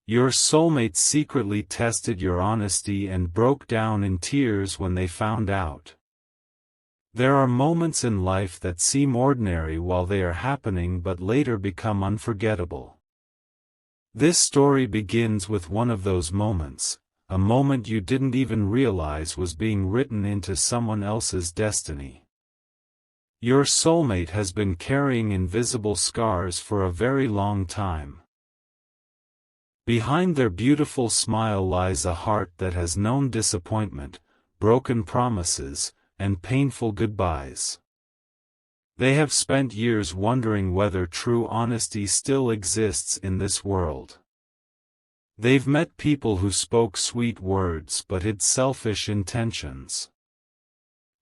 Your soulmate secretly tested your honesty and broke down in tears when they found out. There are moments in life that seem ordinary while they are happening but later become unforgettable. This story begins with one of those moments, a moment you didn't even realize was being written into someone else's destiny. Your soulmate has been carrying invisible scars for a very long time. Behind their beautiful smile lies a heart that has known disappointment, broken promises, and painful goodbyes. They have spent years wondering whether true honesty still exists in this world. They've met people who spoke sweet words but hid selfish intentions.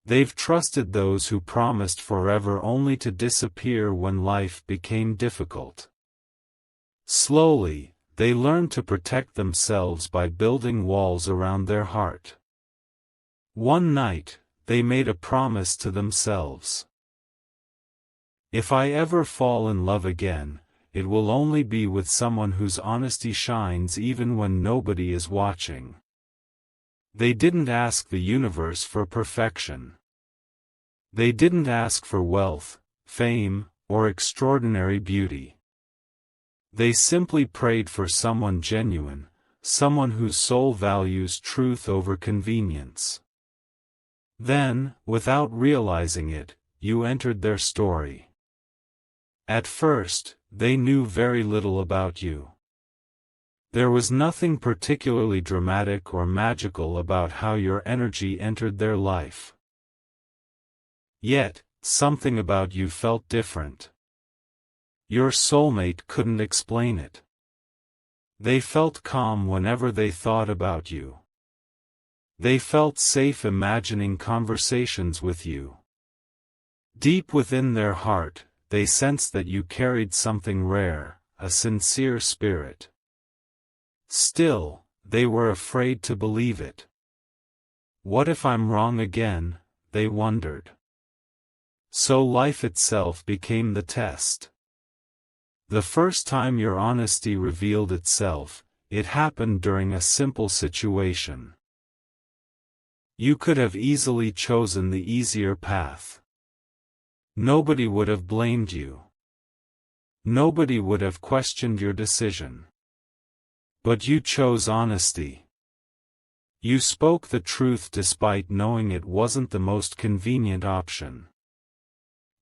They've trusted those who promised forever only to disappear when life became difficult. Slowly, they learned to protect themselves by building walls around their heart. One night, they made a promise to themselves. If I ever fall in love again, it will only be with someone whose honesty shines even when nobody is watching. They didn't ask the universe for perfection. They didn't ask for wealth, fame, or extraordinary beauty. They simply prayed for someone genuine, someone whose soul values truth over convenience. Then, without realizing it, you entered their story. At first, they knew very little about you. There was nothing particularly dramatic or magical about how your energy entered their life. Yet, something about you felt different. Your soulmate couldn't explain it. They felt calm whenever they thought about you. They felt safe imagining conversations with you. Deep within their heart, they sensed that you carried something rare, a sincere spirit. Still, they were afraid to believe it. What if I'm wrong again, they wondered. So life itself became the test. The first time your honesty revealed itself, it happened during a simple situation. You could have easily chosen the easier path. Nobody would have blamed you. Nobody would have questioned your decision. But you chose honesty. You spoke the truth despite knowing it wasn't the most convenient option.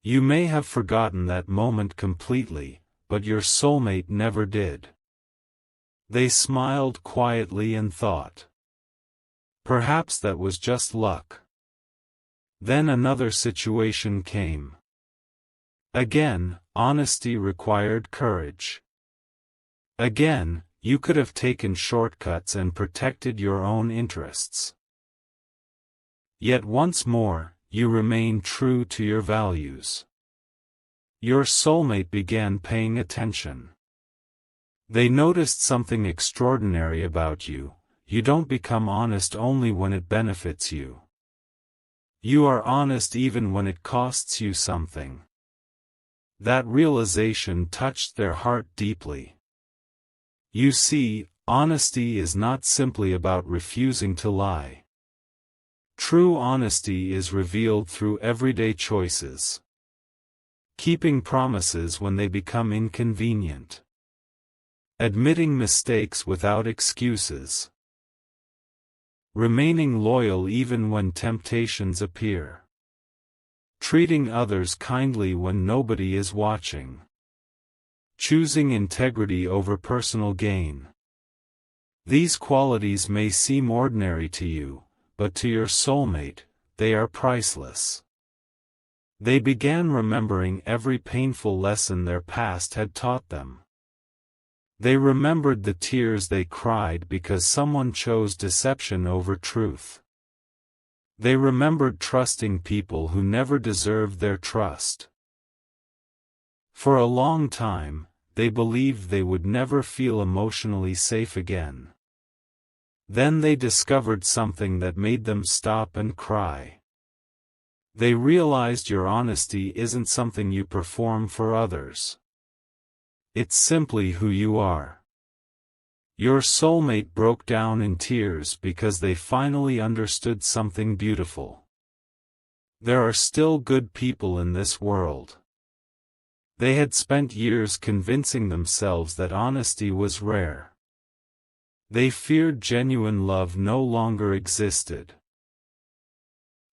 You may have forgotten that moment completely, but your soulmate never did. They smiled quietly and thought, perhaps that was just luck. Then another situation came. Again, honesty required courage. Again, you could have taken shortcuts and protected your own interests. Yet once more, you remained true to your values. Your soulmate began paying attention. They noticed something extraordinary about you. You don't become honest only when it benefits you. You are honest even when it costs you something. That realization touched their heart deeply. You see, honesty is not simply about refusing to lie. True honesty is revealed through everyday choices. Keeping promises when they become inconvenient. Admitting mistakes without excuses. Remaining loyal even when temptations appear. Treating others kindly when nobody is watching. Choosing integrity over personal gain. These qualities may seem ordinary to you, but to your soulmate, they are priceless. They began remembering every painful lesson their past had taught them. They remembered the tears they cried because someone chose deception over truth. They remembered trusting people who never deserved their trust. For a long time, they believed they would never feel emotionally safe again. Then they discovered something that made them stop and cry. They realized your honesty isn't something you perform for others. It's simply who you are. Your soulmate broke down in tears because they finally understood something beautiful. There are still good people in this world. They had spent years convincing themselves that honesty was rare. They feared genuine love no longer existed.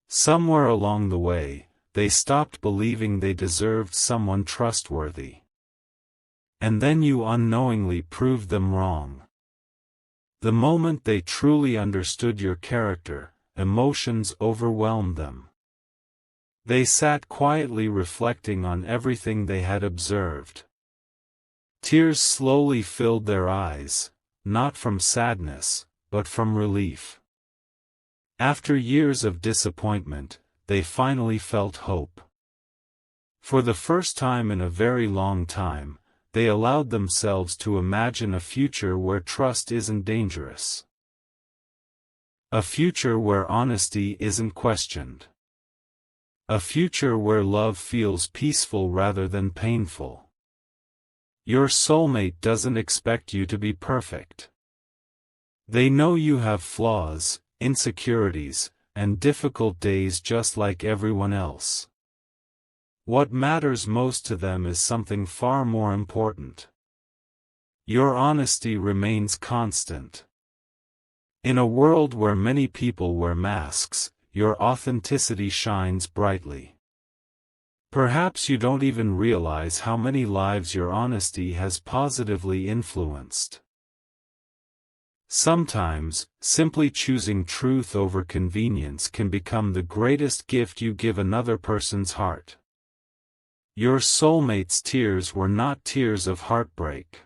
Somewhere along the way, they stopped believing they deserved someone trustworthy. And then you unknowingly proved them wrong. The moment they truly understood your character, emotions overwhelmed them. They sat quietly reflecting on everything they had observed. Tears slowly filled their eyes, not from sadness, but from relief. After years of disappointment, they finally felt hope. For the first time in a very long time, they allowed themselves to imagine a future where trust isn't dangerous. A future where honesty isn't questioned. A future where love feels peaceful rather than painful. Your soulmate doesn't expect you to be perfect. They know you have flaws, insecurities, and difficult days just like everyone else. What matters most to them is something far more important. Your honesty remains constant. In a world where many people wear masks, your authenticity shines brightly. Perhaps you don't even realize how many lives your honesty has positively influenced. Sometimes, simply choosing truth over convenience can become the greatest gift you give another person's heart. Your soulmate's tears were not tears of heartbreak.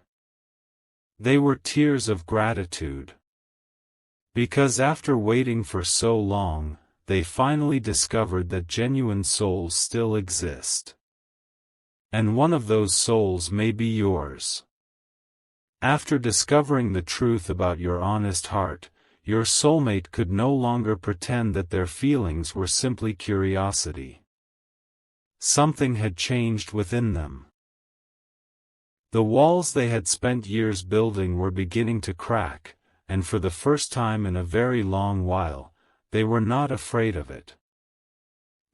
They were tears of gratitude. Because after waiting for so long, they finally discovered that genuine souls still exist. And one of those souls may be yours. After discovering the truth about your honest heart, your soulmate could no longer pretend that their feelings were simply curiosity. Something had changed within them. The walls they had spent years building were beginning to crack, and for the first time in a very long while, they were not afraid of it.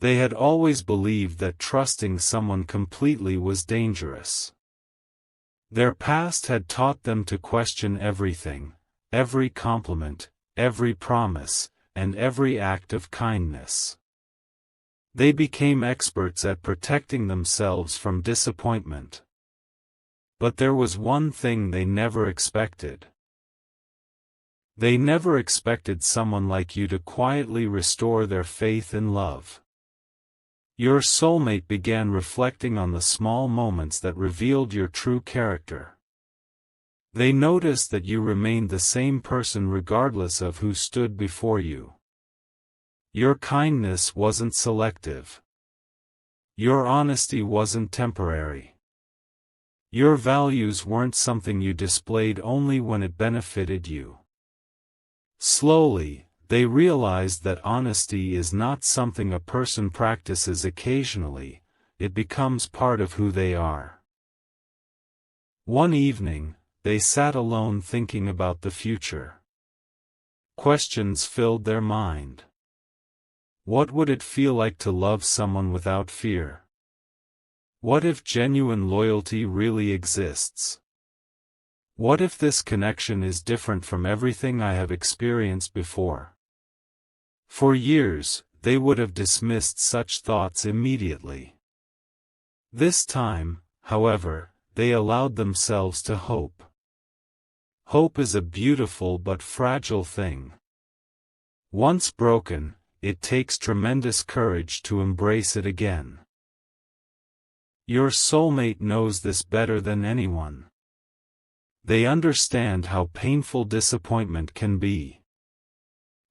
They had always believed that trusting someone completely was dangerous. Their past had taught them to question everything, every compliment, every promise, and every act of kindness. They became experts at protecting themselves from disappointment. But there was one thing they never expected. They never expected someone like you to quietly restore their faith in love. Your soulmate began reflecting on the small moments that revealed your true character. They noticed that you remained the same person regardless of who stood before you. Your kindness wasn't selective. Your honesty wasn't temporary. Your values weren't something you displayed only when it benefited you. Slowly, they realized that honesty is not something a person practices occasionally, it becomes part of who they are. One evening, they sat alone thinking about the future. Questions filled their mind. What would it feel like to love someone without fear? What if genuine loyalty really exists? What if this connection is different from everything I have experienced before? For years, they would have dismissed such thoughts immediately. This time, however, they allowed themselves to hope. Hope is a beautiful but fragile thing. Once broken, it takes tremendous courage to embrace it again. Your soulmate knows this better than anyone. They understand how painful disappointment can be.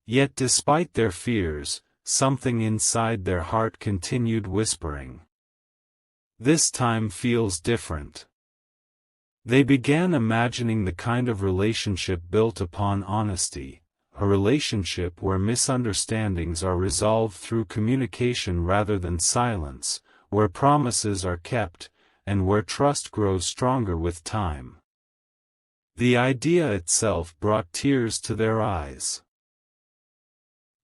Yet despite their fears, something inside their heart continued whispering. This time feels different. They began imagining the kind of relationship built upon honesty, a relationship where misunderstandings are resolved through communication rather than silence, where promises are kept, and where trust grows stronger with time. The idea itself brought tears to their eyes.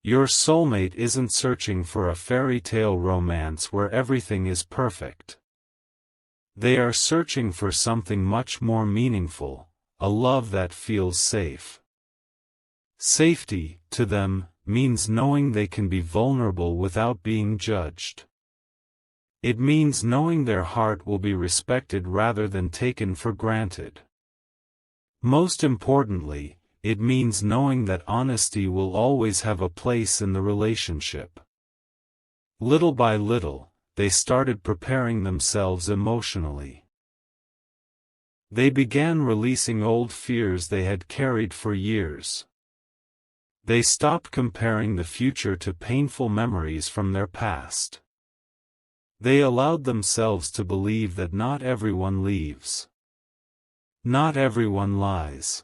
Your soulmate isn't searching for a fairy tale romance where everything is perfect. They are searching for something much more meaningful, a love that feels safe. Safety, to them, means knowing they can be vulnerable without being judged. It means knowing their heart will be respected rather than taken for granted. Most importantly, it means knowing that honesty will always have a place in the relationship. Little by little, they started preparing themselves emotionally. They began releasing old fears they had carried for years. They stopped comparing the future to painful memories from their past. They allowed themselves to believe that not everyone leaves. Not everyone lies.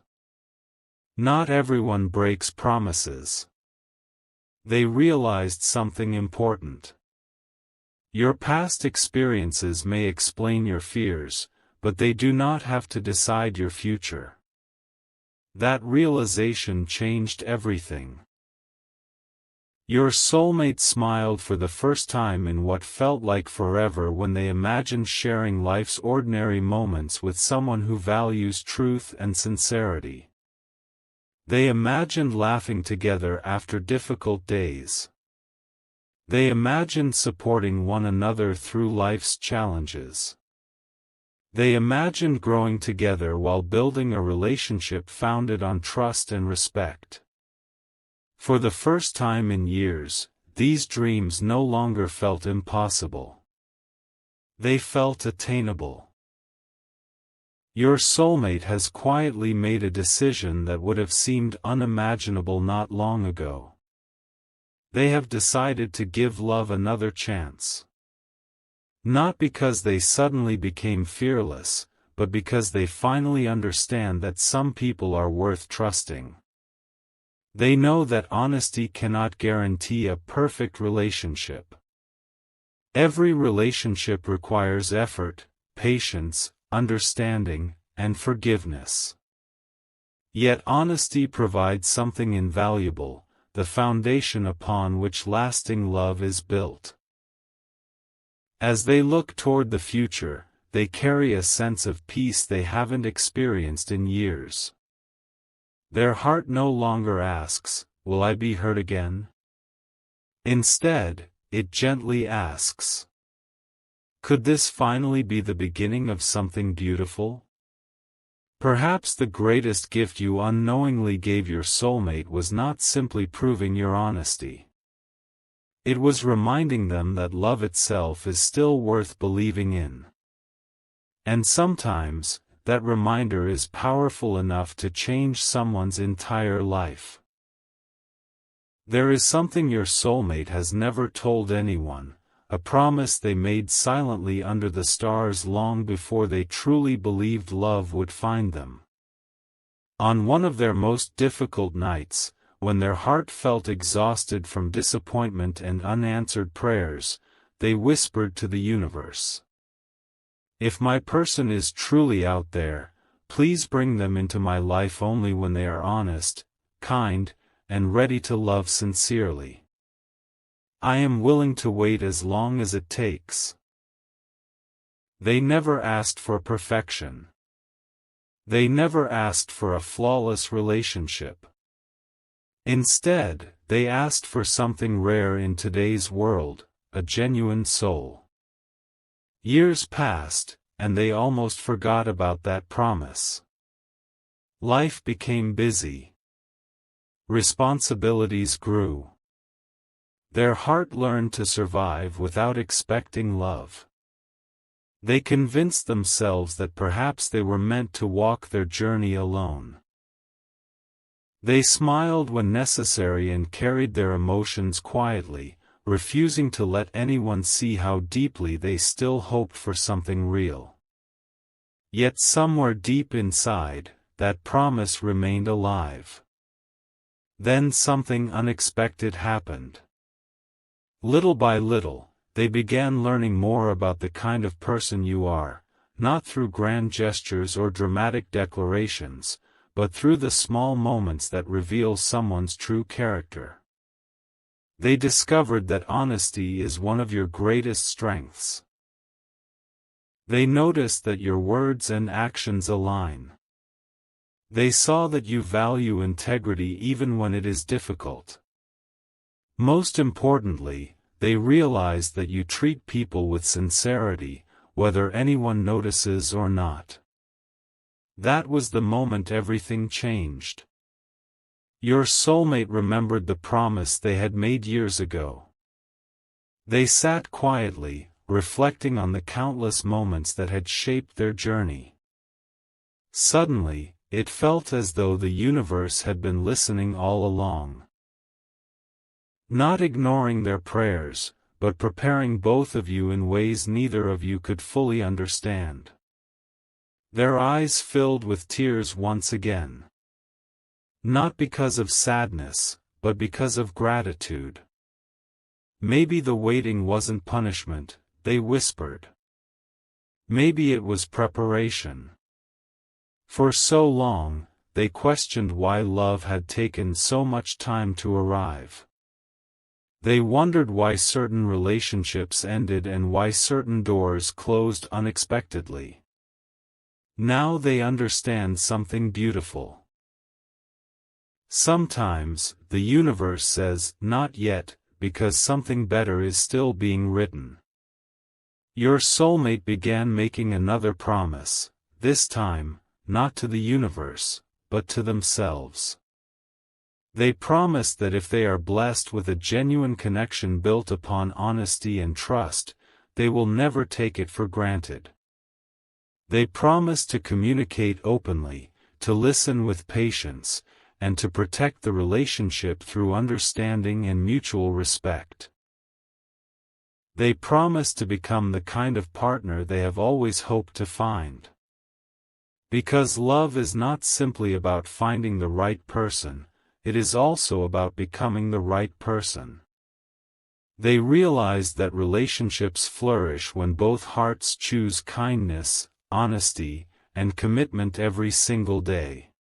Not everyone breaks promises. They realized something important. Your past experiences may explain your fears, but they do not have to decide your future. That realization changed everything. Your soulmate smiled for the first time in what felt like forever when they imagined sharing life's ordinary moments with someone who values truth and sincerity. They imagined laughing together after difficult days. They imagined supporting one another through life's challenges. They imagined growing together while building a relationship founded on trust and respect. For the first time in years, these dreams no longer felt impossible. They felt attainable. Your soulmate has quietly made a decision that would have seemed unimaginable not long ago. They have decided to give love another chance. Not because they suddenly became fearless, but because they finally understand that some people are worth trusting. They know that honesty cannot guarantee a perfect relationship. Every relationship requires effort, patience, understanding, and forgiveness. Yet honesty provides something invaluable, the foundation upon which lasting love is built. As they look toward the future, they carry a sense of peace they haven't experienced in years. Their heart no longer asks, "Will I be hurt again?" Instead, it gently asks, "Could this finally be the beginning of something beautiful?" Perhaps the greatest gift you unknowingly gave your soulmate was not simply proving your honesty. It was reminding them that love itself is still worth believing in. And sometimes, that reminder is powerful enough to change someone's entire life. There is something your soulmate has never told anyone, a promise they made silently under the stars long before they truly believed love would find them. On one of their most difficult nights, when their heart felt exhausted from disappointment and unanswered prayers, they whispered to the universe, "If my person is truly out there, please bring them into my life only when they are honest, kind, and ready to love sincerely. I am willing to wait as long as it takes." They never asked for perfection. They never asked for a flawless relationship. Instead, they asked for something rare in today's world, a genuine soul. Years passed, and they almost forgot about that promise. Life became busy. Responsibilities grew. Their heart learned to survive without expecting love. They convinced themselves that perhaps they were meant to walk their journey alone. They smiled when necessary and carried their emotions quietly, refusing to let anyone see how deeply they still hoped for something real. Yet somewhere deep inside, that promise remained alive. Then something unexpected happened. Little by little, they began learning more about the kind of person you are, not through grand gestures or dramatic declarations, but through the small moments that reveal someone's true character. They discovered that honesty is one of your greatest strengths. They noticed that your words and actions align. They saw that you value integrity even when it is difficult. Most importantly, they realized that you treat people with sincerity, whether anyone notices or not. That was the moment everything changed. Your soulmate remembered the promise they had made years ago. They sat quietly, reflecting on the countless moments that had shaped their journey. Suddenly, it felt as though the universe had been listening all along. Not ignoring their prayers, but preparing both of you in ways neither of you could fully understand. Their eyes filled with tears once again. Not because of sadness, but because of gratitude. Maybe the waiting wasn't punishment, they whispered. Maybe it was preparation. For so long, they questioned why love had taken so much time to arrive. They wondered why certain relationships ended and why certain doors closed unexpectedly. Now they understand something beautiful. Sometimes, the universe says, "Not yet," because something better is still being written. Your soulmate began making another promise, this time, not to the universe, but to themselves. They promised that if they are blessed with a genuine connection built upon honesty and trust, they will never take it for granted. They promised to communicate openly, to listen with patience, and to protect the relationship through understanding and mutual respect. They promised to become the kind of partner they have always hoped to find. Because love is not simply about finding the right person, it is also about becoming the right person. They realized that relationships flourish when both hearts choose kindness, honesty, and commitment every single day.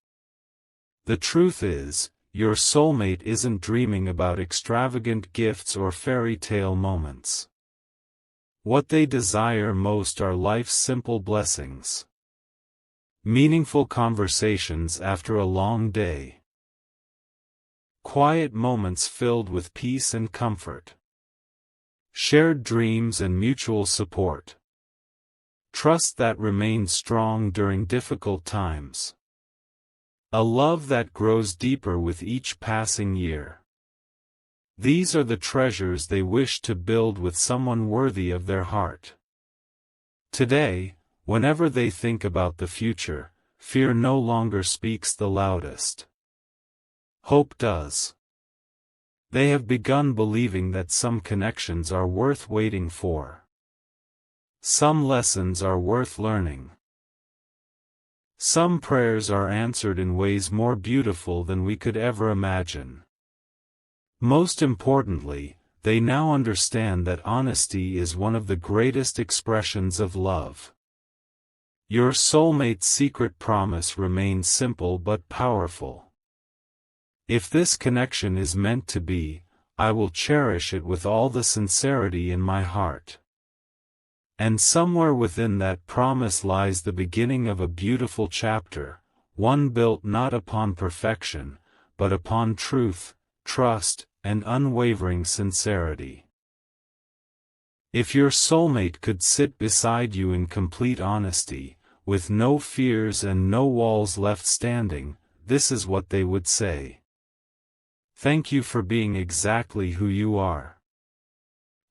The truth is, your soulmate isn't dreaming about extravagant gifts or fairy tale moments. What they desire most are life's simple blessings. Meaningful conversations after a long day. Quiet moments filled with peace and comfort. Shared dreams and mutual support. Trust that remains strong during difficult times. A love that grows deeper with each passing year. These are the treasures they wish to build with someone worthy of their heart. Today, whenever they think about the future, fear no longer speaks the loudest. Hope does. They have begun believing that some connections are worth waiting for. Some lessons are worth learning. Some prayers are answered in ways more beautiful than we could ever imagine. Most importantly, they now understand that honesty is one of the greatest expressions of love. Your soulmate's secret promise remains simple but powerful. If this connection is meant to be, I will cherish it with all the sincerity in my heart. And somewhere within that promise lies the beginning of a beautiful chapter, one built not upon perfection, but upon truth, trust, and unwavering sincerity. If your soulmate could sit beside you in complete honesty, with no fears and no walls left standing, this is what they would say. Thank you for being exactly who you are.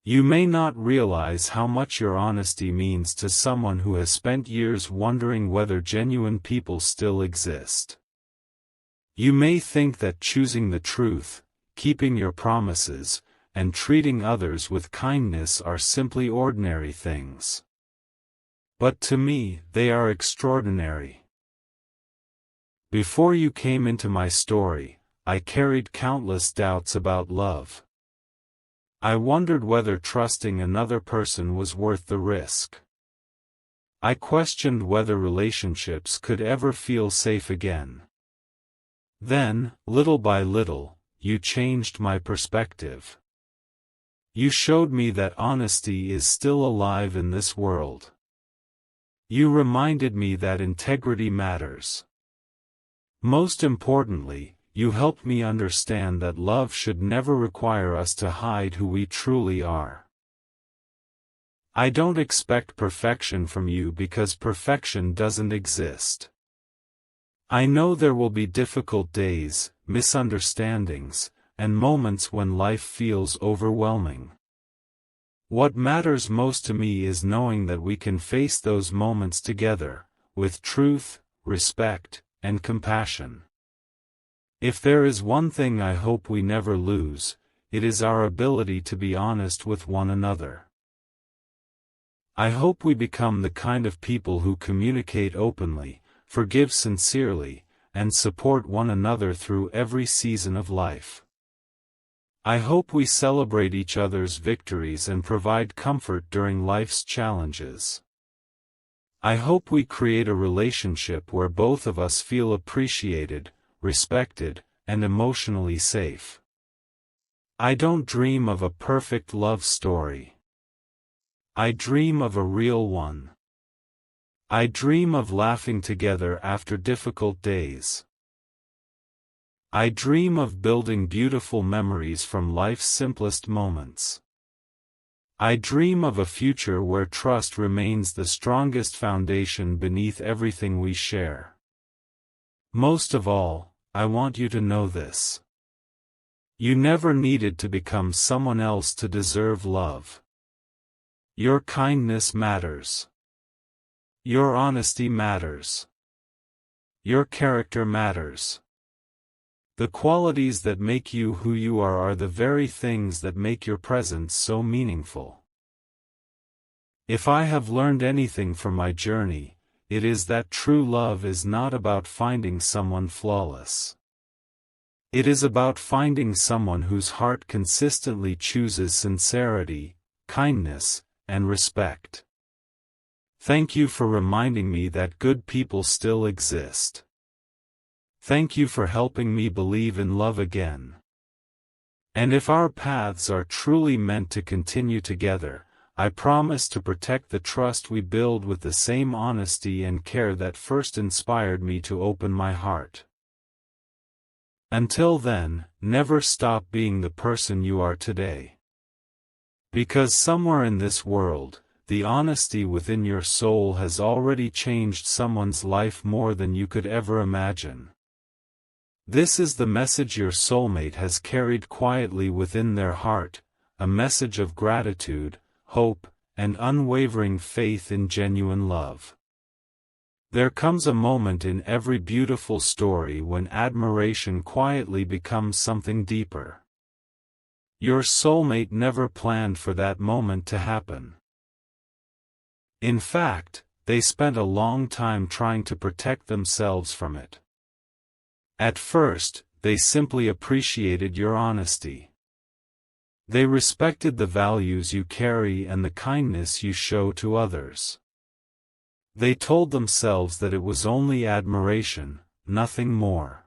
You may not realize how much your honesty means to someone who has spent years wondering whether genuine people still exist. You may think that choosing the truth, keeping your promises, and treating others with kindness are simply ordinary things. But to me, they are extraordinary. Before you came into my story, I carried countless doubts about love. I wondered whether trusting another person was worth the risk. I questioned whether relationships could ever feel safe again. Then, little by little, you changed my perspective. You showed me that honesty is still alive in this world. You reminded me that integrity matters. Most importantly, you helped me understand that love should never require us to hide who we truly are. I don't expect perfection from you because perfection doesn't exist. I know there will be difficult days, misunderstandings, and moments when life feels overwhelming. What matters most to me is knowing that we can face those moments together, with truth, respect, and compassion. If there is one thing I hope we never lose, it is our ability to be honest with one another. I hope we become the kind of people who communicate openly, forgive sincerely, and support one another through every season of life. I hope we celebrate each other's victories and provide comfort during life's challenges. I hope we create a relationship where both of us feel appreciated, respected, and emotionally safe. I don't dream of a perfect love story. I dream of a real one. I dream of laughing together after difficult days. I dream of building beautiful memories from life's simplest moments. I dream of a future where trust remains the strongest foundation beneath everything we share. Most of all, I want you to know this. You never needed to become someone else to deserve love. Your kindness matters. Your honesty matters. Your character matters. The qualities that make you who you are the very things that make your presence so meaningful. If I have learned anything from my journey, it is that true love is not about finding someone flawless. It is about finding someone whose heart consistently chooses sincerity, kindness, and respect. Thank you for reminding me that good people still exist. Thank you for helping me believe in love again. And if our paths are truly meant to continue together, I promise to protect the trust we build with the same honesty and care that first inspired me to open my heart. Until then, never stop being the person you are today. Because somewhere in this world, the honesty within your soul has already changed someone's life more than you could ever imagine. This is the message your soulmate has carried quietly within their heart, a message of gratitude, hope, and unwavering faith in genuine love. There comes a moment in every beautiful story when admiration quietly becomes something deeper. Your soulmate never planned for that moment to happen. In fact, they spent a long time trying to protect themselves from it. At first, they simply appreciated your honesty. They respected the values you carry and the kindness you show to others. They told themselves that it was only admiration, nothing more.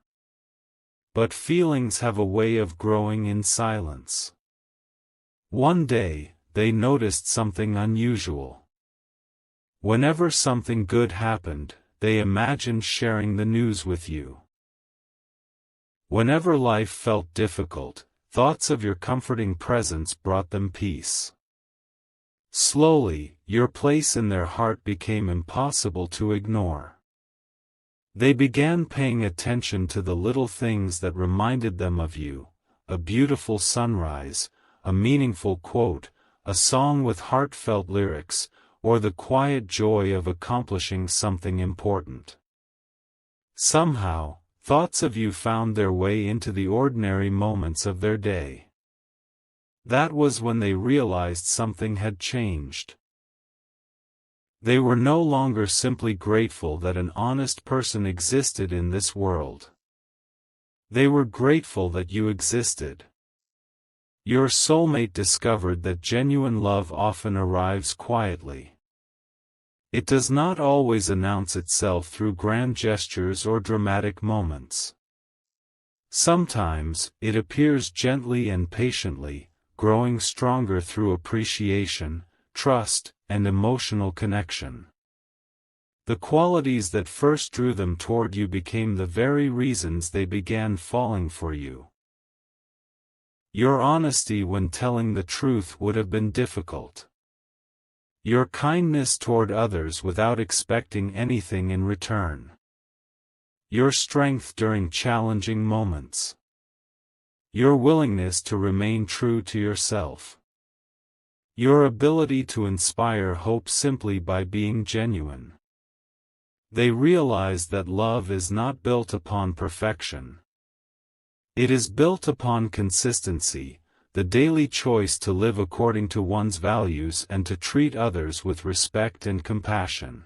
But feelings have a way of growing in silence. One day, they noticed something unusual. Whenever something good happened, they imagined sharing the news with you. Whenever life felt difficult, thoughts of your comforting presence brought them peace. Slowly, your place in their heart became impossible to ignore. They began paying attention to the little things that reminded them of you, a beautiful sunrise, a meaningful quote, a song with heartfelt lyrics, or the quiet joy of accomplishing something important. Somehow, thoughts of you found their way into the ordinary moments of their day. That was when they realized something had changed. They were no longer simply grateful that an honest person existed in this world. They were grateful that you existed. Your soulmate discovered that genuine love often arrives quietly. It does not always announce itself through grand gestures or dramatic moments. Sometimes, it appears gently and patiently, growing stronger through appreciation, trust, and emotional connection. The qualities that first drew them toward you became the very reasons they began falling for you. Your honesty when telling the truth would have been difficult. Your kindness toward others without expecting anything in return. Your strength during challenging moments. Your willingness to remain true to yourself. Your ability to inspire hope simply by being genuine. They realize that love is not built upon perfection. It is built upon consistency, the daily choice to live according to one's values and to treat others with respect and compassion.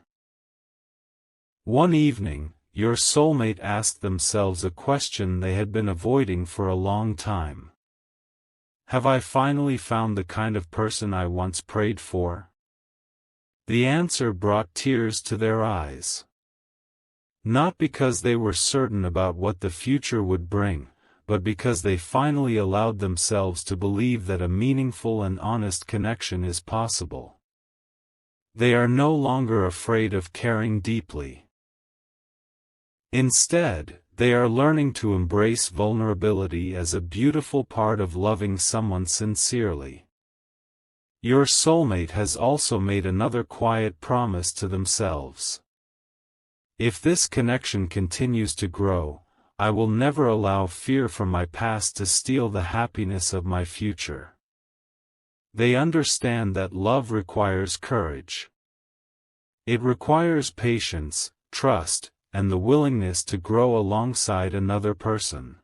One evening, your soulmate asked themselves a question they had been avoiding for a long time. Have I finally found the kind of person I once prayed for? The answer brought tears to their eyes. Not because they were certain about what the future would bring, but because they finally allowed themselves to believe that a meaningful and honest connection is possible. They are no longer afraid of caring deeply. Instead, they are learning to embrace vulnerability as a beautiful part of loving someone sincerely. Your soulmate has also made another quiet promise to themselves. If this connection continues to grow, I will never allow fear from my past to steal the happiness of my future. They understand that love requires courage. It requires patience, trust, and the willingness to grow alongside another person.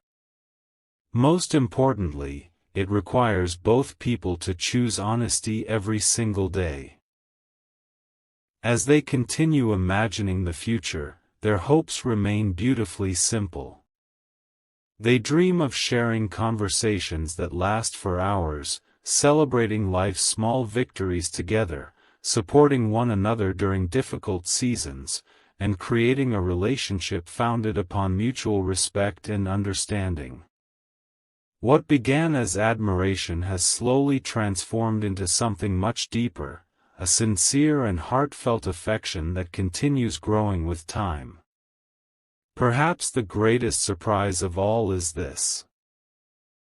Most importantly, it requires both people to choose honesty every single day. As they continue imagining the future, their hopes remain beautifully simple. They dream of sharing conversations that last for hours, celebrating life's small victories together, supporting one another during difficult seasons, and creating a relationship founded upon mutual respect and understanding. What began as admiration has slowly transformed into something much deeper, a sincere and heartfelt affection that continues growing with time. Perhaps the greatest surprise of all is this.